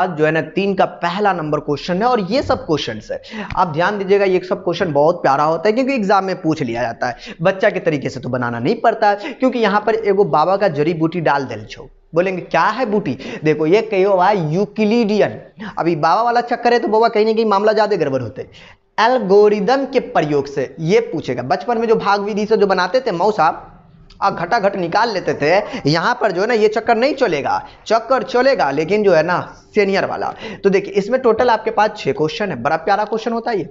आज जो है ना 3 का पहला नंबर क्वेश्चन है और ये सब क्वेश्चंस है, आप ध्यान दीजिएगा। ये सब क्वेश्चन बहुत प्यारा होता है क्योंकि एग्जाम में पूछ लिया जाता है। बच्चा के तरीके से तो बनाना नहीं पड़ता है क्योंकि यहाँ पर एगो बाबा का जड़ी बूटी डाल दिल छो। बोलेंगे क्या है बूटी? देखो ये कहो है यूक्लिडियन। अभी बाबा वाला चक्कर है तो बाबा कहीं ना कहीं मामला ज्यादा गड़बड़ होते हैं। एल्गोरिदम के प्रयोग से ये पूछेगा। बचपन में जो भाग विधि से जो बनाते थे मौसा और घटाघट निकाल लेते थे, यहां पर जो है ना ये चक्कर नहीं चलेगा। चक्कर चलेगा लेकिन जो है ना सीनियर वाला। तो देखिए इसमें टोटल आपके पास 6 क्वेश्चन है। बड़ा प्यारा क्वेश्चन होता है ये।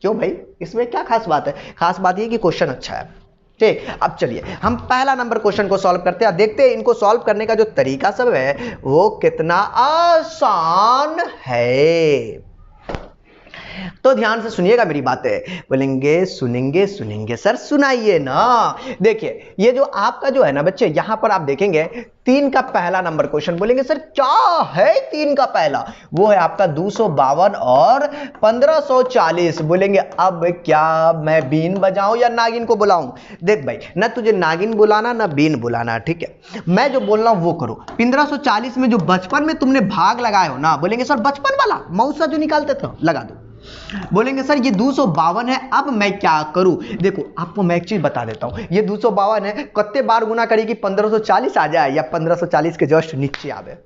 क्यों भाई? इसमें क्या खास बात है? खास बात ये कि क्वेश्चन अच्छा है। ठीक, अब चलिए हम पहला नंबर क्वेश्चन को सॉल्व करते हैं। देखते हैं इनको सॉल्व करने का जो तरीका सब है वो कितना आसान है। तो ध्यान से सुनिएगा मेरी बातें। बोलेंगे सुनेंगे सुनेंगे सर सुनाइए ना। देखिए ये जो आपका जो है ना बच्चे, यहां पर आप देखेंगे 3 का पहला नंबर क्वेश्चन। बोलेंगे सर क्या है 3 का पहला? वो है आपका 252 और 1540। बोलेंगे अब क्या मैं बीन बजाऊं या नागिन को बुलाऊं? देख भाई, ना तुझे नागिन बुलाना ना बीन बुलाना, ठीक है। मैं जो बोल रहा हूं वो करो। 1540 में जो बचपन में तुमने भाग लगाए हो ना, बोलेंगे सर बचपन वाला मौसा जो निकालते थे लगा दो। बोलेंगे सर ये 252 है, अब मैं क्या करूं? देखो आपको मैं एक चीज बता देता हूं। ये 252 है, कितने बार गुना करेगी 1540 आ जाए या 1540 के जस्ट नीचे आवे?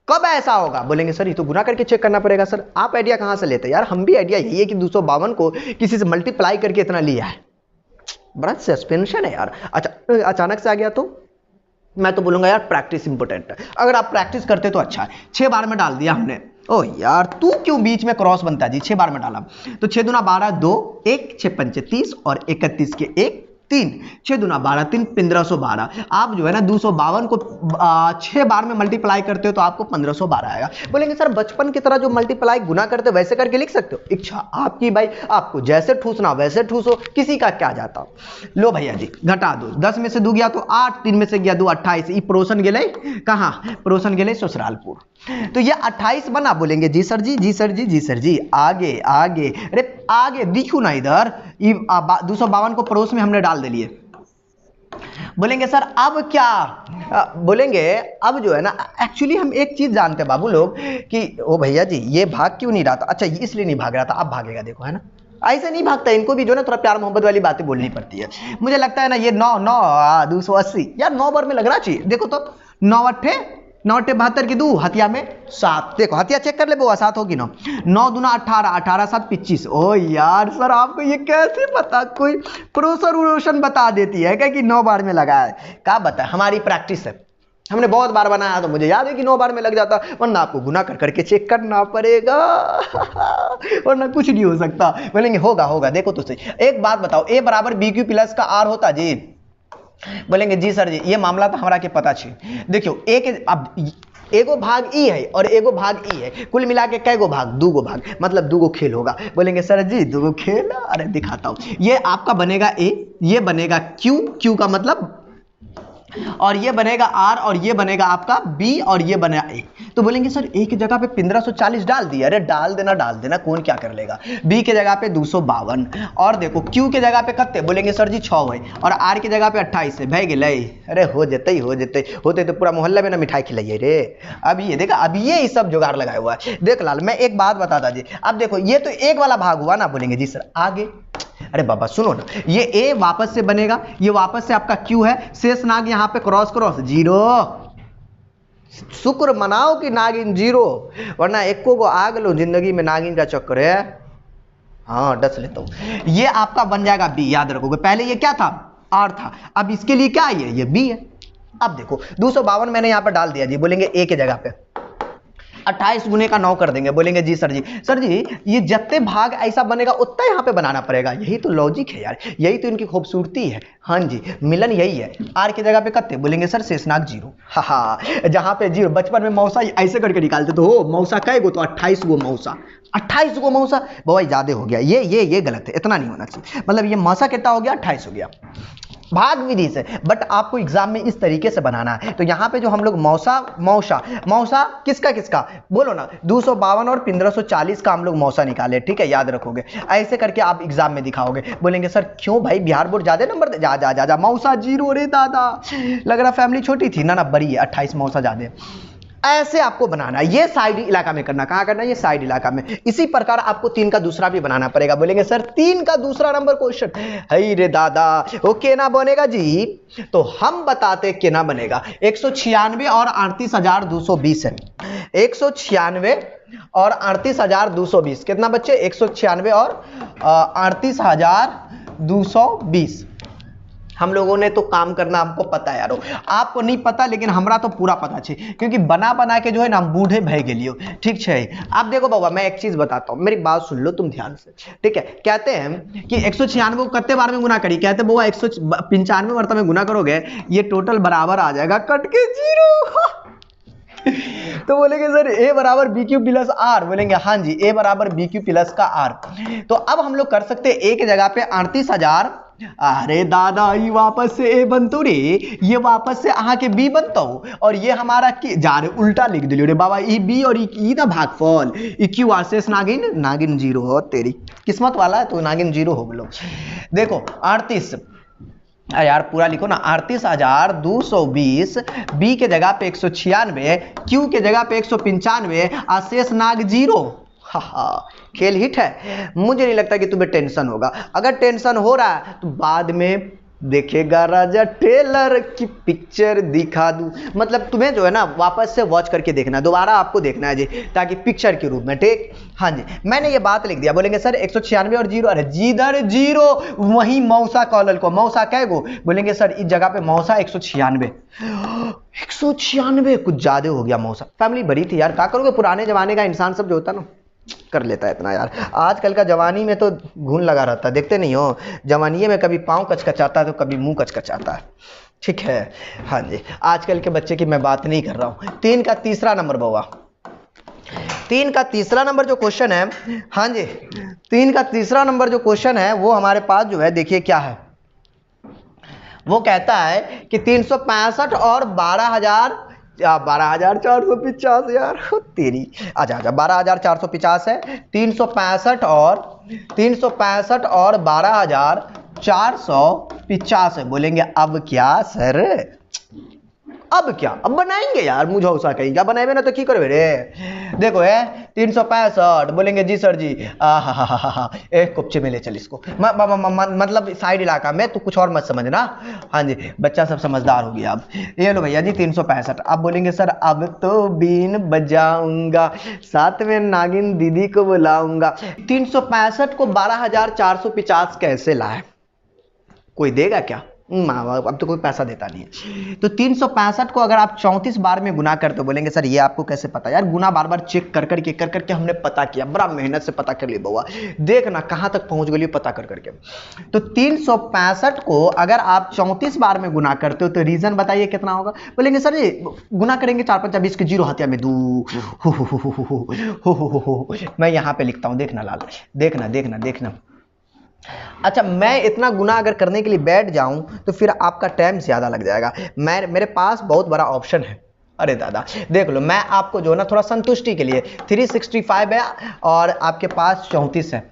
कब ऐसा होगा? बोलेंगे सर ये तो गुना करके चेक करना पड़ेगा। सर आप आइडिया कहां से लेते हैं यार? हम भी आइडिया यही है कि 252 को किसी से मल्टीप्लाई करके इतना लिया है। बड़ा सस्पेंशन है यार। अच्छा अचानक से आ गया तो मैं तो बोलूंगा यार प्रैक्टिस इंपॉर्टेंट है। अगर आप प्रैक्टिस करते तो अच्छा है। 6 बार में डाल दिया हमने। ओ यार तू क्यों बीच में क्रॉस बनता है जी? 6 बार में डाला तो 6 दूना 12 2 1 6 पंचे 30 और 31 के 1 3 6 दूना 12 3 1512। आप जो है ना 252 को 6 बार में मल्टीप्लाई करते हो तो आपको 1512 आएगा। बोलेंगे सर बचपन की तरह जो मल्टीप्लाई गुना करते वैसे करके लिख सकते हो? इच्छा आपकी भाई, आपको जैसे ठूसना वैसे ठूसो, किसी का क्या जाता। लो भैया जी घटा दो। 10 में से 2 गया तो 8, 3 में से गया 2 28। ई पड़ोसन गेले कहां? पड़ोसन गेले ससुरालपुर। तो ये 28 बना। बोलेंगे जी सर जी, जी सर जी, जी सर जी। आगे आगे, अरे आगे दिखू ना इधर। 252 को पड़ोस में हमने डाल दिए। बोलेंगे सर अब क्या? बोलेंगे अब जो है ना एक्चुअली हम एक चीज जानते हैं बाबू लोग कि ओ भैया जी ये भाग क्यों नहीं रहा था? अच्छा इसलिए नहीं भाग रहा था, अब भागेगा। देखो है ना ऐसे नहीं भागता। इनको भी जो ना थोड़ा प्यार मोहब्बत वाली बातें बोलनी पड़ती है। मुझे लगता है ना ये 9 9 280 यार 9 बार में लगना चाहिए। देखो तो 9 अट्ठे 9 अट्ठे 72 की 2 हथिया में 7। देखो हथिया चेक कर ले बुआ, 7 होगी 9 9 दूना 18 18 7 25। ओ यार सर आपको ये कैसे पता? कोई प्रोसन बता देती है क्या कि 9 बार में लगा है? क्या बता, हमारी प्रैक्टिस है। हमने बहुत बार बनाया तो मुझे याद है कि 9 बार में लग जाता, वरना आपको गुना कर करके चेक करना पड़ेगा वरना कुछ नहीं हो सकता। बोलेंगे होगा होगा। देखो तो सही। एक बात बताओ, ए बराबर बी क्यू प्लस का आर होता जी? बोलेंगे जी सर जी ये मामला तो हमारा के पता छी। देखियो एक अब एगो भाग ई है और एगो भाग ई है, कुल मिला के कै गो भाग? 2 गो भाग, मतलब 2 गो खेल होगा। बोलेंगे सर जी 2 गो खेल? अरे दिखाता हूं। ये आपका बनेगा ए, ये बनेगा क्यू, क्यू का मतलब, और ये बनेगा आर और ये बनेगा आपका बी और ये बनेगा ए। तो बोलेंगे सर ए की जगह पे 1540 डाल दिया। अरे डाल देना, कौन क्या कर लेगा। बी की जगह पे 252 और देखो क्यू के जगह पे कत्ते? बोलेंगे सर जी 6 है और आर की जगह पे 28 है। भय गेलै? अरे हो जेते होते तो पूरा मोहल्ले में ना मिठाई खिलाइए रे। अब ये देखा, अब ये सब जुगाड़ लगाया हुआ है। देख लाल मैं एक बात बताता जी। अब देखो ये तो एक वाला भाग हुआ ना। बोलेंगे जी सर आगे। अरे बाबा सुनो ना, ये ए वापस से बनेगा, ये वापस से आपका क्यू है, शेष नाग यहां पे क्रॉस क्रॉस 0। शुक्र मनाओ कि नागिन 0, वरना एको को आग लो जिंदगी में नागिन का चक्कर है। हाँ डस लेता हूं। ये आपका बन जाएगा बी, याद रखोगे। पहले ये क्या था? आर था। अब इसके लिए क्या है? ये बी है। अब देखो 252 मैंने यहां पर डाल दिया जी। बोलेंगे ए के जगह पे 28 गुने का 9 कर देंगे। बोलेंगे जी सर जी ये जितने भाग ऐसा बनेगा उतना यहाँ पे बनाना पड़ेगा। यही तो लॉजिक है यार, यही तो इनकी खूबसूरती है। हाँ जी मिलन यही है। आर की जगह पे कत्ते? बोलेंगे सर शेषनाग 0। हाँ जहाँ पे 0, बचपन में मौसा ऐसे करके निकालते तो हो मौसा कै गो? तो 28 गो मौसा। 28 गो मौसा बाबा ज्यादा हो गया। ये गलत है, इतना नहीं होना चाहिए। मतलब ये मौसा कितना हो गया? 28 हो गया भाग विधि से। बट आपको एग्जाम में इस तरीके से बनाना है। तो यहां पे जो हम लोग मौसा किसका बोलो ना, 252 और 1540 का हम लोग मौसा निकाले। ठीक है याद रखोगे, ऐसे करके आप एग्जाम में दिखाओगे। बोलेंगे सर क्यों भाई बिहार बोर्ड ज्यादा नंबर दे? जा मौसा 0। रे दादा लग रहा फैमिली छोटी थी ना बड़ी है। 28 मौसा ज्यादा। ऐसे आपको बनाना है, ये साइड इलाका में करना। कहां करना है? ये साइड इलाका में। इसी प्रकार आपको 3 का दूसरा भी बनाना पड़ेगा। बोलेंगे सर 3 का दूसरा नंबर क्वेश्चन, हई रे दादा वो केना बनेगा जी? तो हम बताते केना बनेगा। 196 और 38,220 है। 196 और 38,220 कितना बच्चे? 196 और 38,220। हम लोगों ने तो काम करना हमको पता है यारो, आपको नहीं पता लेकिन हमरा तो पूरा पता छे, क्योंकि बना बना के जो है ना हम बूढ़े भय गेलियो। ठीक है, आप देखो बाबा मैं एक चीज बताता हूँ, मेरी बात सुन लो तुम ध्यान से। ठीक है, कहते हैं कि 196 को कितने बार में गुना करी? कहते हैं बाबा 195 मरतबा में गुना करोगे ये टोटल बराबर आ जाएगा कट के 0। तो बोलेंगे सर a बराबर बी क्यू प्लस आर। बोलेंगे हाँ जी, a बराबर बी क्यू प्लस का आर। तो अब हम लोग कर सकते हैं a की जगह पे 38,000। अरे दादा ये वापस से a बनतो रे, ये वापस से आके b बनतो, और ये हमारा जा रे उल्टा लिख दिलियो रे बाबा। ई b और ई ना भागफल, ई क्यू आर शेष नागिन, नागिन 0 हो तेरी किस्मत वाला है तो नागिन 0 हो गलो। देखो 38 यार पूरा लिखो ना, 38,220, बी के जगह पे 196, क्यू के जगह पे 195, शेष नाग 0। खेल हिट है। मुझे नहीं लगता कि तुम्हें टेंशन होगा। अगर टेंशन हो रहा है तो बाद में देखेगा राजा टेलर की पिक्चर दिखा दूं। मतलब तुम्हें जो है ना वापस से वॉच करके देखना, दोबारा आपको देखना है जी, ताकि पिक्चर के रूप में। ठीक, हाँ जी मैंने ये बात लिख दिया। बोलेंगे सर 196 और 0, अरे जिधर 0 वहीं मौसा कॉलल को। मौसा कै गो? बोलेंगे सर इस जगह पे मौसा 196। 196 कुछ ज्यादा हो गया मौसा। फैमिली भरी थी यार, क्या करोगे, पुराने जमाने का इंसान सब जो होता ना कर लेता है इतना यार। आजकल का जवानी में तो घून लगा रहता है, देखते नहीं हो जवानीए में कभी पाँव कचकचाता है तो कभी मुंह कचकचाता है। ठीक है, हाँ जी आजकल के बच्चे की मैं बात नहीं कर रहा हूँ। 3 का तीसरा नंबर बाबा, 3 का तीसरा नंबर जो क्वेश्चन है, हाँ जी 3 का तीसरा नंबर जो क्वेश्चन है वो हमारे पास जो है देखिए क्या है। वो कहता है कि 365 और 12,450 यार तेरी। अच्छा 12,450 है। 365 और 12,450 है। बोलेंगे अब क्या सर, अब क्या, अब बनाएंगे यार मुझौसा कहीं क्या बनाएंगे ना तो की करबे रे। देखो है 365। बोलेंगे जी सर जी एक कुपचे में ले चल इसको, मतलब साइड इलाका में, तो कुछ और मत समझना। हाँ जी बच्चा सब समझदार हो गया। अब ये लो भैया जी 365। अब बोलेंगे सर अब तो बीन बजाऊंगा, साथ में नागिन दीदी को बुलाऊंगा। 365 को 12,450 कैसे लाए? कोई देगा क्या? अब तो कोई पैसा देता नहीं है। तो 365 को अगर आप 34 बार में गुना करते हो, बोलेंगे सर ये आपको कैसे पता? यार गुना बार बार चेक कर करके हमने पता किया, बड़ा मेहनत से पता कर लिया बउआ। देखना कहाँ तक पहुंच गई पता कर करके। तो 365 को अगर आप 34 बार में गुना करते हो तो रीजन बताइए कितना होगा? बोलेंगे सर ये गुना करेंगे 4 5 20 के 0 हत्या में 2 मैं यहाँ पे लिखता हूँ, देखना लाल, देखना। अच्छा मैं इतना गुना अगर करने के लिए बैठ जाऊं तो फिर आपका टाइम ज्यादा लग जाएगा। मेरे पास बहुत बड़ा ऑप्शन है। अरे दादा देख लो, मैं आपको जो ना थोड़ा संतुष्टि के लिए 365 है और आपके पास 34 है,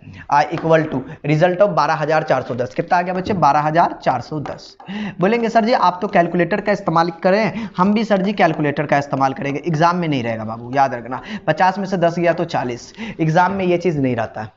इक्वल टू रिजल्ट ऑफ 12,410। कितना आ गया बच्चे? 12,410। बोलेंगे सर जी आप तो कैलकुलेटर का इस्तेमाल करें, हम भी सर जी कैलकुलेटर का इस्तेमाल करेंगे। एग्जाम में नहीं रहेगा बाबू, याद रखना। 50 में से 10 गया तो 40। एग्जाम में ये चीज़ नहीं रहता है,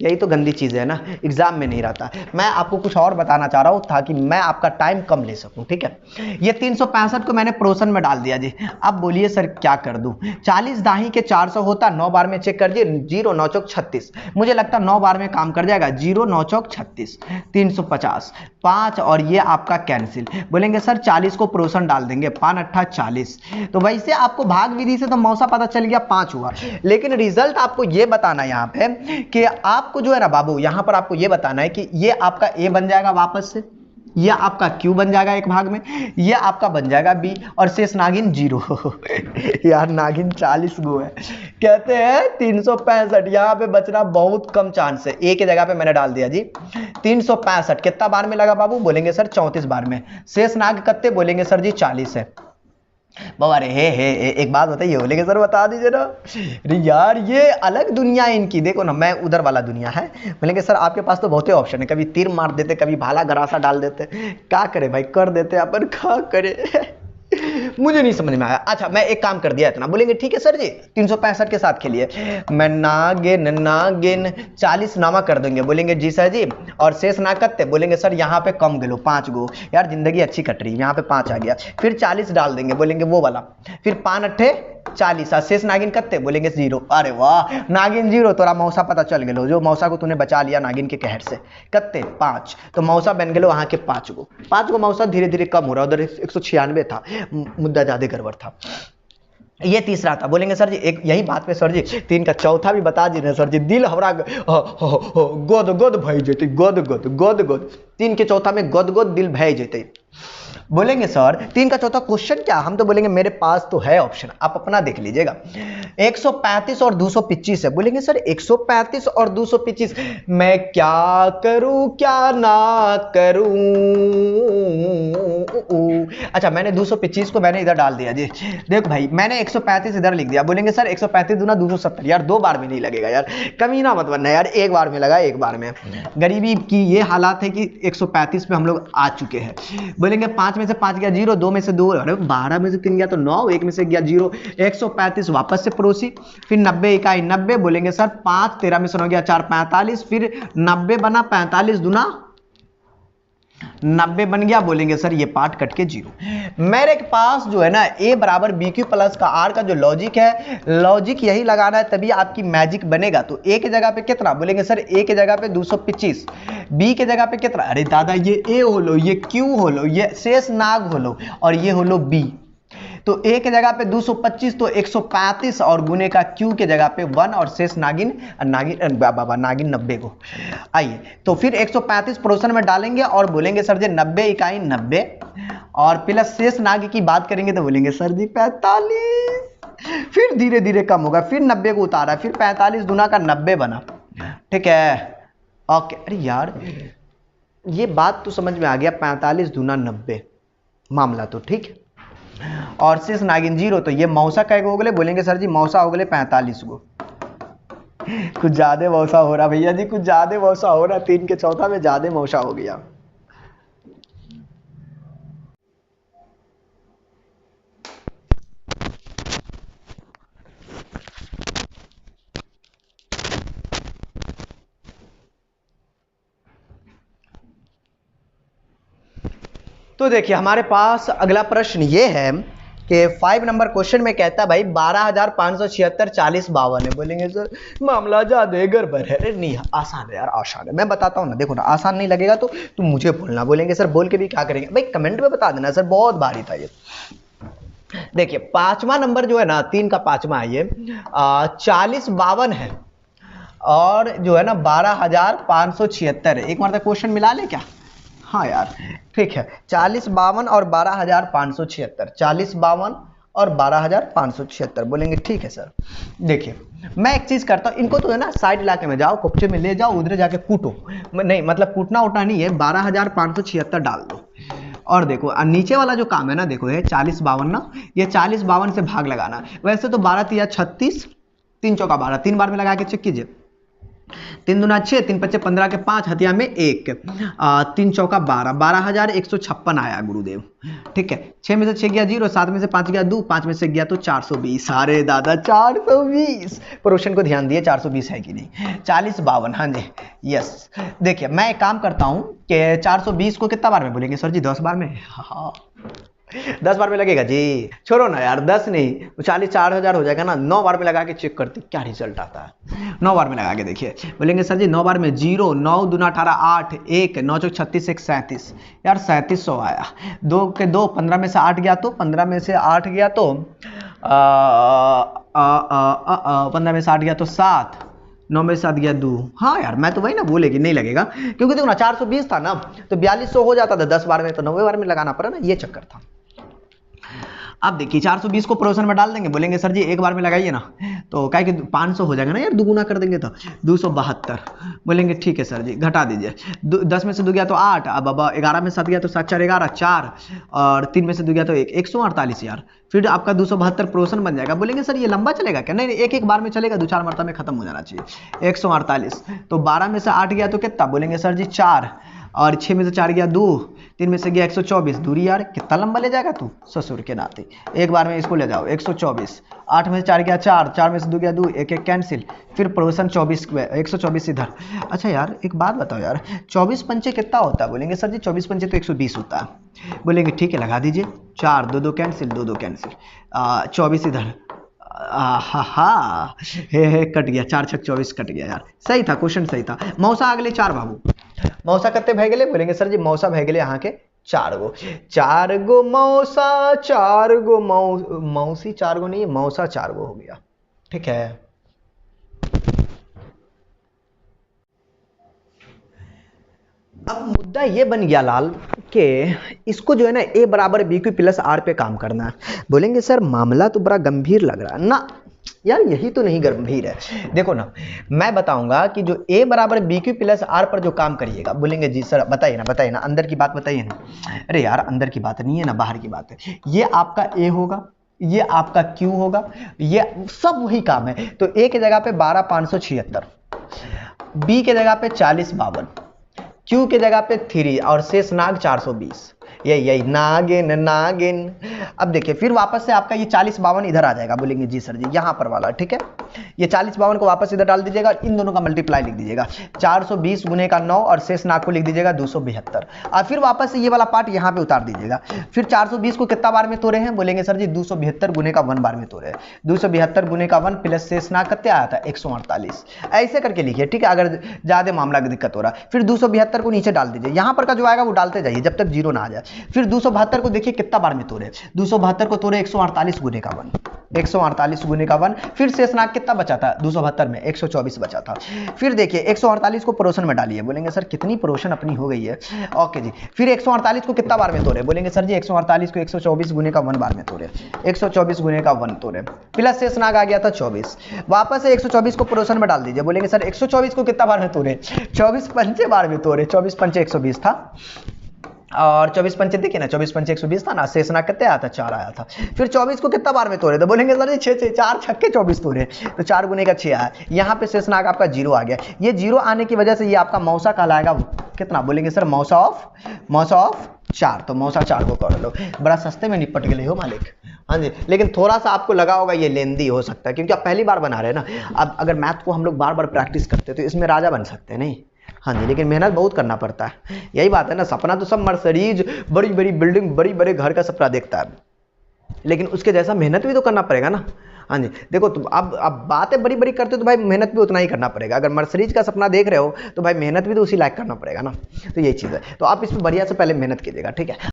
यही तो गंदी चीज़ है ना, एग्जाम में नहीं रहता। मैं आपको कुछ और बताना चाह रहा हूँ ताकि मैं आपका टाइम कम ले सकूँ। ठीक है, ये 365 को मैंने प्रोसन में डाल दिया जी। अब बोलिए सर क्या कर दूं? 40 दाही के 400 होता, 9 बार में चेक कर दिए, 0 9 चौक 36। मुझे लगता 9 बार में काम कर जाएगा, 0 9 चौक 36, 350 5 और ये आपका कैंसिल। बोलेंगे सर 40 को प्रोसन डाल देंगे, 5 8 40। तो वैसे आपको भाग विधि से तो मौसा पता चल गया 5 हुआ, लेकिन रिजल्ट आपको ये बताना यहाँ पे कि आपको जो है ना बाबू यहाँ पर आपको ये बताना है कि ये आपका ए बन जाएगा वापस से, ये आपका क्यू बन जाएगा एक भाग में, ये आपका बन जाएगा बी और शेष नागिन 0। यार नागिन 40 गो है। कहते हैं 365, यहाँ पे बचना बहुत कम चांस है। ए के जगह पे मैंने डाल दिया जी 365। कितना बार में लगा बाबू? बोलेंगे सर 34 बार में। शेष नाग कितने? बोलेंगे सर जी 40 है। बाबा रे हे एक बात बताइए, बोलेंगे सर बता दीजिए ना। अरे यार ये अलग दुनिया है इनकी, देखो ना मैं उधर वाला दुनिया है। बोलेंगे सर आपके पास तो बहुत ही ऑप्शन है, कभी तीर मार देते, कभी भाला गरासा डाल देते, क्या करे भाई, कर देते अपन, क्या करे। मुझे नहीं समझ में आया। अच्छा मैं एक काम कर दिया इतना, बोलेंगे ठीक है सर जी 365 के साथ खेलिए। मैं नागिन नागिन 40 नामा कर देंगे, बोलेंगे जी सर जी। और शेष ना कत्ते, बोलेंगे सर यहाँ पे कम गेलो 5 गो, यार जिंदगी अच्छी कट रही है, यहाँ पे 5 आ गया। फिर 40 डाल देंगे, बोलेंगे वो वाला। फिर 5 अट्ठे 40, शेष नागिन कत्ते, बोलेंगे 0। अरे वाह नागिन 0, तोरा मौसा पता चल गेलो, जो मौसा को तूने बचा लिया नागिन के कहर से। कत्ते 5, तो मौसा बन गेलो वहां के 5 गो मौसा। धीरे धीरे कम हो रहा, उधर 196 था, मुद्दा ज्यादा गड़बड़ था। ये तीसरा था, बोलेंगे सर जी एक यही बात पे सर जी 3 का चौथा भी बता दी ना सर जी, दिल हमरा गोद गोद भय जेते, गोद गोद गोद गोद। 3 के चौथा में गोद गोद दिल भय जेते। बोलेंगे सर 3 का चौथा क्वेश्चन क्या, हम तो बोलेंगे मेरे पास तो है ऑप्शन, आप अपना देख लीजिएगा। 135 और 225 है, बोलेंगे सर 135 और 225 मैं क्या करूं क्या ना करूं। अच्छा मैंने 225 को मैंने इधर डाल दिया जी, देख भाई मैंने 135 इधर लिख दिया, बोलेंगे सर 135 दूना 270, यार 2 बार में नहीं लगेगा यार, कमीना मत बनना यार, 1 बार में लगा, 1 बार में। गरीबी की ये हालात है कि 135 पे हम लोग आ चुके हैं। बोलेंगे 5 में से 5 गया 0, 2 में से 2, अरे 12 में से 3 गया तो 9, 1 में से गया 0, 135 वापस से पड़ोसी। फिर 90 इकाई 90, बोलेंगे सर 5, 13 में से 9 गया 4, 45, फिर 90 बना, 45 दूना 90 बन गया, बोलेंगे सर ये पार्ट कट के 0। मेरे पास जो है ना a बराबर बी क्यू प्लस का r का जो लॉजिक है, लॉजिक यही लगाना है तभी आपकी मैजिक बनेगा। तो a के जगह पे कितना, बोलेंगे सर a के जगह पे 225, b के जगह पे कितना, अरे दादा ये a होलो, ये q होलो, ये शेष नाग होलो और ये होलो b। तो a के जगह पे 225 तो 135 और गुने का q के जगह पे 1 और शेष नागिन नागिन 90 को। आइए तो फिर 135 पड़ोसन में डालेंगे और बोलेंगे सर जी 90 इकाई 90 और प्लस शेष नाग की बात करेंगे तो बोलेंगे सर जी 45। फिर धीरे धीरे कम होगा, फिर 90 को उतारा, फिर 45 दूना का 90 बना, ठीक है ओके। अरे यार ये बात तो समझ में आ गया, 45 दूना 90 मामला तो ठीक है। और शेष नागिन 0, तो ये मौसा कै गो हो गए, बोलेंगे सर जी मौसा हो गए 45 गो। कुछ ज्यादा मौसा हो रहा भैया जी, कुछ ज्यादा मौसा हो रहा, 3 के चौथा में ज्यादा मौसा हो गया। तो देखिए हमारे पास अगला प्रश्न ये है कि 5 नंबर क्वेश्चन में कहता है भाई 12,576 40 52 है, बोलेंगे सर मामला ज्यादा गड़बड़ है। अरे नहीं आसान है यार, आसान है, मैं बताता हूँ ना, देखो ना आसान नहीं लगेगा तो तुम मुझे बोलना, बोलेंगे सर बोल के भी क्या करेंगे भाई, कमेंट में बता देना सर, बहुत भारी था ये। देखिए 5वां नंबर जो है ना, 3 का 5वां है ये 40 52 है और जो है ना 12,576 है। एक बार क्वेश्चन मिला ले क्या, हाँ यार ठीक है, 40 52 और 12,576, 40 52 और 12,576, बोलेंगे ठीक है सर। देखिए मैं एक चीज करता हूँ, इनको तो है ना साइड इलाके में जाओ, कोपचे में ले जाओ, उधर जाके कूटो, नहीं मतलब कूटना उठना नहीं है, 12,576 डाल दो और देखो नीचे वाला जो काम है ना, देखो ये 40 52 ना, ये 40 52 से भाग लगाना। वैसे तो 12 तिया 36, 3 चौका 12, 3 बार में लगा के चेक कीजिए, 3 दूना 6, 3 पच्चे 15 के 5 हथिया में 1, 3 चौका 12, 12,156 आया गुरुदेव, ठीक है। 6 में से 6 गया 0, 7 में से 5 गया 2, 5 में से गया तो 420, अरे दादा 420, क्वेश्चन को ध्यान दिए 420 है कि नहीं, 40 52, हाँ जी यस। देखिए मैं एक काम करता हूं कि 420 को कितना बार में बोलेंगे सर जी, 10 बार में, हाँ 10 बार में लगेगा जी, छोड़ो ना यार 10 नहीं 40 4000 हो जाएगा ना, 9 बार में लगा के चेक करते क्या रिजल्ट आता है। 9 बार में लगा के देखिए, बोलेंगे सर जी 9 बार में 0, 9 दूना 18 8, 1 9 चौक 36 1 37, यार 3700 आया। 2 के 2 15 में से 8 गया तो 15 में से 8 गया तो 15 में से 8 गया तो 7, 9 में 7 गया 2, हाँ यार मैं तो वही ना बोलेगी नहीं लगेगा, क्योंकि देखो ना 420 था ना तो 4200 हो जाता था 10 बार में, तो 90 बार में लगाना पड़ा ना, ये चक्कर था। अब देखिए 420 को पड़ोसन में डाल देंगे, बोलेंगे सर जी एक बार में लगाइए ना, तो क्या कि 500 हो जाएगा ना यार, दुगुना कर देंगे तो 272, बोलेंगे ठीक है सर जी घटा दीजिए, 10 में से 2 गया तो 8, अब 11 में 7 गया तो 7 4 11 4 और 3 में से 2 गया तो 1, 148 यार, फिर आपका 272 पड़ोसन बन जाएगा। बोलेंगे सर ये लंबा चलेगा क्या, नहीं एक बार में चलेगा, 2 4 मरतबा में खत्म हो जाना चाहिए। 148 तो 12 में से 8 गया तो कितना, बोलेंगे सर जी 4 और 6 में से 4 गया 2, 3 में से गया 124। दूरी यार कितना लंबा ले जाएगा तू ससुर के नाते, एक बार में इसको ले जाओ 124। 8 में से 4 गया 4, 4 में से 2 गया 2, एक एक कैंसिल, फिर प्रोशन 24, 124 इधर। अच्छा यार एक बात बताओ यार, 24 पंचे कितना होता है? बोलेंगे सर जी 24 पंचे तो 120 होता है। बोलेंगे ठीक है लगा दीजिए, 4 2 2 कैंसिल, 2 2 कैंसिल, 24 इधर। हा हे कट गया, 4 6 24 कट गया यार, सही था क्वेश्चन सही था। मौसा अगले 4 बाबू, मौसा कत्ते भय गेले? बोलेंगे सर जी मौसा भय गेले यहाँ के 4 गो। 4 गो मौसा, 4 गो मौसी, 4 गो नहीं मौसा 4 गो हो गया, ठीक है। अब मुद्दा ये बन गया लाल कि इसको जो है ना a बराबर बी क्यू प्लस आर पे काम करना है। बोलेंगे सर मामला तो बड़ा गंभीर लग रहा है ना यार, यही तो नहीं गंभीर है। देखो ना मैं बताऊंगा कि जो a बराबर बी क्यू प्लस आर पर जो काम करिएगा। बोलेंगे जी सर बताइए ना अंदर की बात बताइए ना। अरे यार अंदर की बात नहीं है ना, बाहर की बात है। ये आपका a होगा, ये आपका q होगा, ये सब वही काम है। तो a के जगह पे 12,576, b के जगह पे 40,52, Q के जगह पे 3 और शेष नाग 420। यही नागिन नागिन। अब देखिए फिर वापस से आपका ये 40,52 इधर आ जाएगा। बोलेंगे जी सर जी यहाँ पर वाला, ठीक है। ये 40,52 को वापस इधर डाल दीजिएगा और इन दोनों का मल्टीप्लाई लिख दीजिएगा। 420 गुने का 9 और शेष नाग को लिख दीजिएगा 272। और फिर वापस से ये वाला पार्ट यहाँ पे उतार दीजिएगा। फिर 420 को कितना बार में तोड़े हैं? बोलेंगे सर जी 272 गुने का 1 बार में तोड़े हैं। 272 गुने का 1 प्लस शेष नाग कितना आया था? 148। ऐसे करके लिखिए, ठीक है। अगर ज्यादा मामला की दिक्कत हो रहा है फिर 272 को नीचे डाल दीजिए, यहाँ पर का जो आएगा वो डालते जाइए जब तक 0 ना आ जाए। फिर 272 को देखिए कितना बार में तोड़े? 272 को तोड़े 148 गुने का 1, 148 गुने का 1। फिर शेषनाग कितना बचा था 272 में? 124 बचा था। फिर देखिए 148 को पड़ोसन में डालिए। बोलेंगे सर कितनी पड़ोसन अपनी हो गई है? ओके जी। फिर 148 को कितना बार में तोड़े? बोलेंगे सर जी 148 को 124 गुने का 1 बार में तोड़े, 124 गुने का 1 तोड़े, प्लस शेषनाग आ गया था 24। वापस से 124 को पड़ोसन में डाल दीजिए। बोलेंगे सर 124 को कितना बार में तोड़े? 24 पंचे बार में तोड़े, 24 पंचे 120 था और 24 पंचे देखिए ना, 24 पंचे 120 था ना, शेषनाग कितने आया था? 4 आया था। फिर 24 को कितना बार में तोड़े? तो बोलेंगे सर जी 6 4 छक्के 24 तोड़े, तो 4 गुने का 6 आया। यहाँ पे शेषनाग आपका 0 आ गया। ये 0 आने की वजह से ये आपका मौसा कहलाएगा कितना? बोलेंगे सर मौसा ऑफ 4। तो मौसा 4 को कर लो। बड़ा सस्ते में निपट गए हो मालिक। हाँ जी, लेकिन थोड़ा सा आपको लगा होगा ये लेंदी हो सकता है क्योंकि आप पहली बार बना रहे हैं ना। अब अगर मैथ को हम लोग बार बार प्रैक्टिस करते तो इसमें राजा बन सकते हैं नहीं। हाँ जी, लेकिन मेहनत बहुत करना पड़ता है। यही बात है ना, सपना तो सब मर्सिडीज बड़ी बड़ी बिल्डिंग बड़ी बड़े घर का सपना देखता है, लेकिन उसके जैसा मेहनत भी तो करना पड़ेगा ना। हाँ जी देखो, तो अब बातें बड़ी बड़ी करते हो तो भाई मेहनत भी उतना ही करना पड़ेगा। अगर मर्सिडीज का सपना देख रहे हो तो भाई मेहनत भी तो उसी लायक करना पड़ेगा ना। तो यही चीज़ है, तो आप इसमें बढ़िया से पहले मेहनत कीजिएगा, ठीक है।